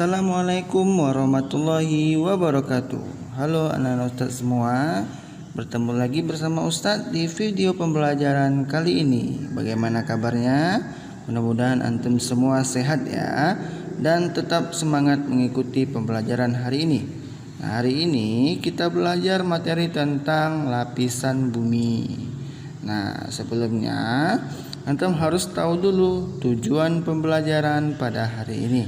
Assalamualaikum warahmatullahi wabarakatuh. Halo anak-anak Ustadz semua, bertemu lagi bersama Ustadz di video pembelajaran kali ini. Bagaimana kabarnya? Mudah-mudahan antum semua sehat ya, dan tetap semangat mengikuti pembelajaran hari ini. Nah, hari ini kita belajar materi tentang lapisan bumi. Nah, sebelumnya antum harus tahu dulu tujuan pembelajaran pada hari ini.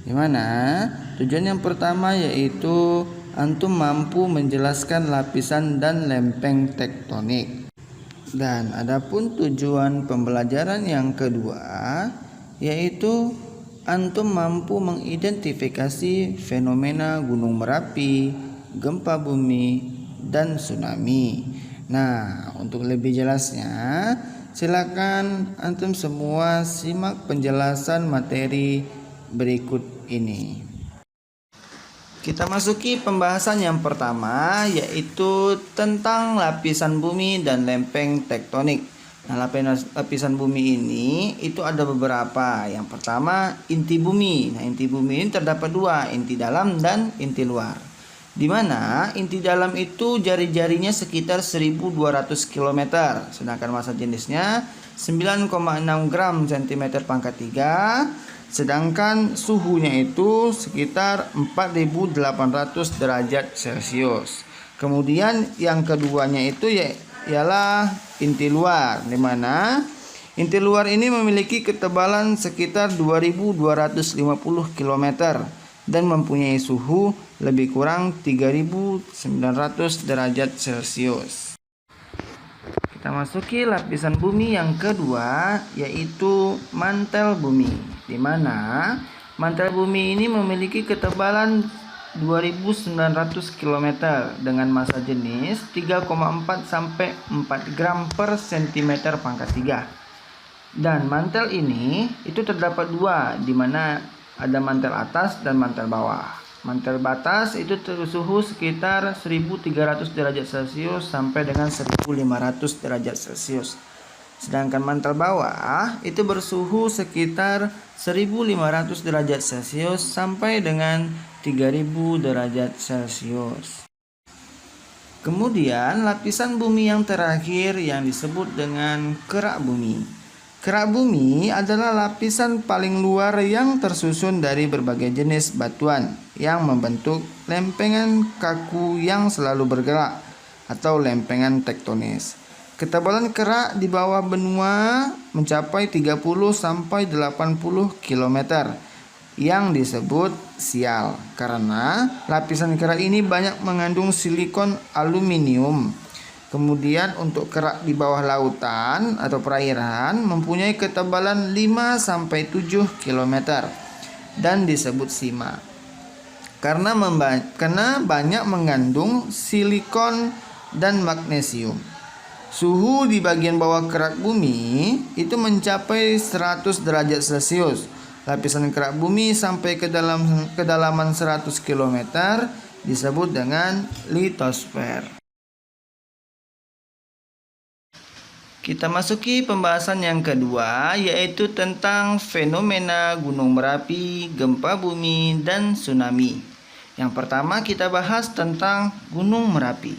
Di mana tujuan yang pertama yaitu antum mampu menjelaskan lapisan dan lempeng tektonik. Dan adapun tujuan pembelajaran yang kedua yaitu antum mampu mengidentifikasi fenomena gunung Merapi, gempa bumi, dan tsunami. Nah, untuk lebih jelasnya silakan antum semua simak penjelasan materi berikut ini. Kita masuki pembahasan yang pertama yaitu tentang lapisan bumi dan lempeng tektonik. Nah, lapisan bumi ini itu ada beberapa. Yang pertama inti bumi. Nah, inti bumi ini terdapat dua, inti dalam dan inti luar. Di mana inti dalam itu jari-jarinya sekitar 1200 km, sedangkan massa jenisnya 9,6 gram cm pangkat 3. Sedangkan suhunya itu sekitar 4800 derajat Celcius. Kemudian yang keduanya itu ialah inti luar, di mana inti luar ini memiliki ketebalan sekitar 2250 km dan mempunyai suhu lebih kurang 3900 derajat Celcius. Kita masuki lapisan bumi yang kedua yaitu mantel bumi, di mana mantel bumi ini memiliki ketebalan 2900 km dengan massa jenis 3,4 sampai 4 gram per cm pangkat 3. Dan mantel ini itu terdapat dua, di mana ada mantel atas dan mantel bawah. Mantel batas itu suhu sekitar 1300 derajat Celcius sampai dengan 1500 derajat Celcius. Sedangkan mantel bawah itu bersuhu sekitar 1500 derajat Celcius sampai dengan 3000 derajat Celcius. Kemudian lapisan bumi yang terakhir yang disebut dengan kerak bumi. Kerak bumi adalah lapisan paling luar yang tersusun dari berbagai jenis batuan yang membentuk lempengan kaku yang selalu bergerak atau lempengan tektonis. Ketebalan kerak di bawah benua mencapai 30 sampai 80 km yang disebut sial karena lapisan kerak ini banyak mengandung silikon aluminium. Kemudian untuk kerak di bawah lautan atau perairan mempunyai ketebalan 5 sampai 7 km dan disebut sima karena banyak mengandung silikon dan magnesium. Suhu di bagian bawah kerak bumi itu mencapai 100 derajat Celcius. Lapisan kerak bumi sampai ke kedalaman 100 km disebut dengan litosfer. Kita masuki pembahasan yang kedua yaitu tentang fenomena gunung Merapi, gempa bumi, dan tsunami. Yang pertama kita bahas tentang gunung Merapi.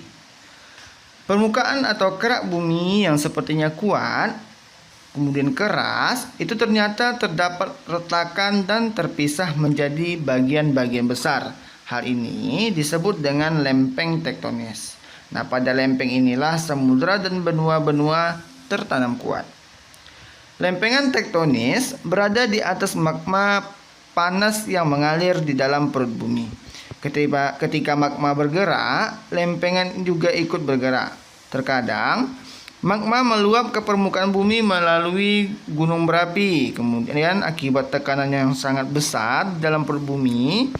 Permukaan atau kerak bumi yang sepertinya kuat, kemudian keras, itu ternyata terdapat retakan dan terpisah menjadi bagian-bagian besar. Hal ini disebut dengan lempeng tektonis. Nah, pada lempeng inilah samudra dan benua-benua tertanam kuat. Lempengan tektonis berada di atas magma panas yang mengalir di dalam perut bumi. Ketika magma bergerak, lempengan juga ikut bergerak. Terkadang magma meluap ke permukaan bumi melalui gunung berapi. Kemudian akibat tekanan yang sangat besar dalam perut bumi,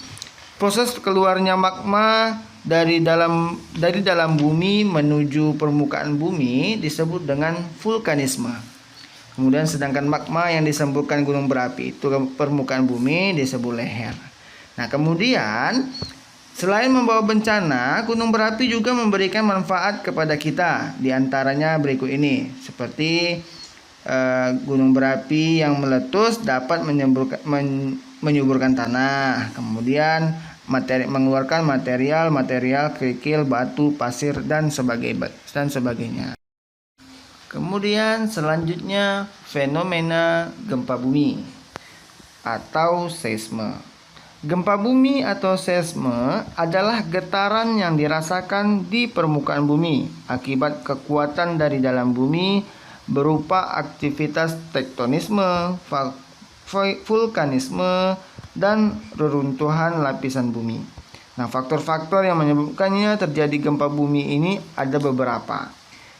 proses keluarnya magma dari dalam bumi menuju permukaan bumi disebut dengan vulkanisme. Kemudian sedangkan magma yang disemburkan gunung berapi itu ke permukaan bumi disebut leher. Nah, kemudian selain membawa bencana, gunung berapi juga memberikan manfaat kepada kita. Di antaranya berikut ini, seperti gunung berapi yang meletus dapat menyuburkan tanah, kemudian mengeluarkan material kerikil, batu, pasir dan sebagainya. Kemudian selanjutnya fenomena gempa bumi atau seisme. Gempa bumi atau seisme adalah getaran yang dirasakan di permukaan bumi akibat kekuatan dari dalam bumi berupa aktivitas tektonisme, vulkanisme, dan reruntuhan lapisan bumi. Nah, faktor-faktor yang menyebabkannya terjadi gempa bumi ini ada beberapa.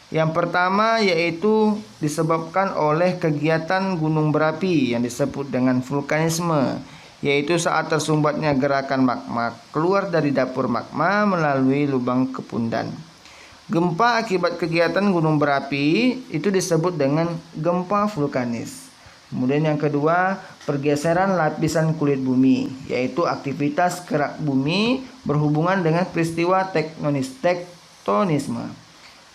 Yang pertama yaitu disebabkan oleh kegiatan gunung berapi yang disebut dengan vulkanisme, yaitu saat tersumbatnya gerakan magma keluar dari dapur magma melalui lubang kepundan. Gempa akibat kegiatan gunung berapi itu disebut dengan gempa vulkanis. Kemudian yang kedua, pergeseran lapisan kulit bumi, yaitu aktivitas kerak bumi berhubungan dengan peristiwa tektonisme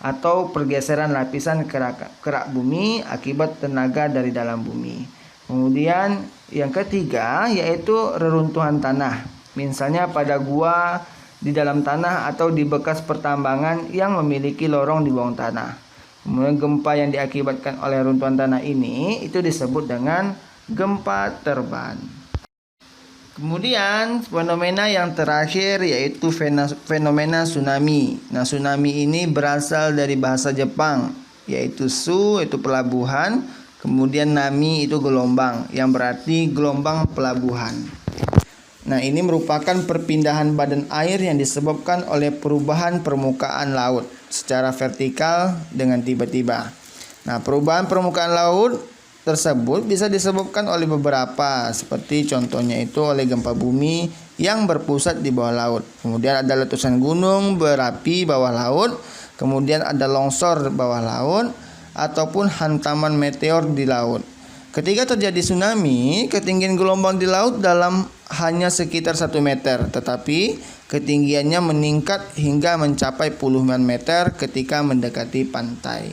atau pergeseran lapisan kerak bumi akibat tenaga dari dalam bumi. Kemudian yang ketiga yaitu reruntuhan tanah, misalnya pada gua, di dalam tanah, atau di bekas pertambangan yang memiliki lorong di bawah tanah. Kemudian gempa yang diakibatkan oleh runtuhan tanah ini itu disebut dengan gempa terban. Kemudian fenomena yang terakhir yaitu fenomena tsunami. Nah, tsunami ini berasal dari bahasa Jepang, yaitu su itu pelabuhan, kemudian nami itu gelombang, yang berarti gelombang pelabuhan. Nah, ini merupakan perpindahan badan air yang disebabkan oleh perubahan permukaan laut secara vertikal dengan tiba-tiba. Nah, perubahan permukaan laut tersebut bisa disebabkan oleh beberapa, seperti contohnya itu oleh gempa bumi yang berpusat di bawah laut. Kemudian ada letusan gunung berapi bawah laut, kemudian ada longsor bawah laut, ataupun hantaman meteor di laut. Ketika terjadi tsunami, ketinggian gelombang di laut dalam hanya sekitar 1 meter, tetapi ketinggiannya meningkat hingga mencapai puluhan meter ketika mendekati pantai.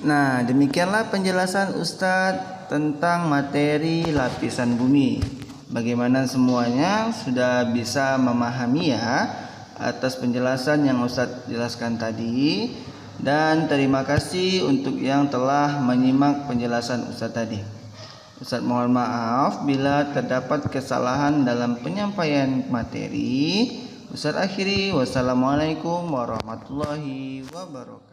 Nah, demikianlah penjelasan Ustadz tentang materi lapisan bumi. Bagaimana semuanya sudah bisa memahami ya atas penjelasan yang Ustadz jelaskan tadi. Dan terima kasih untuk yang telah menyimak penjelasan Ustadz tadi. Ustadz mohon maaf bila terdapat kesalahan dalam penyampaian materi. Ustadz akhiri, wassalamualaikum warahmatullahi wabarakatuh.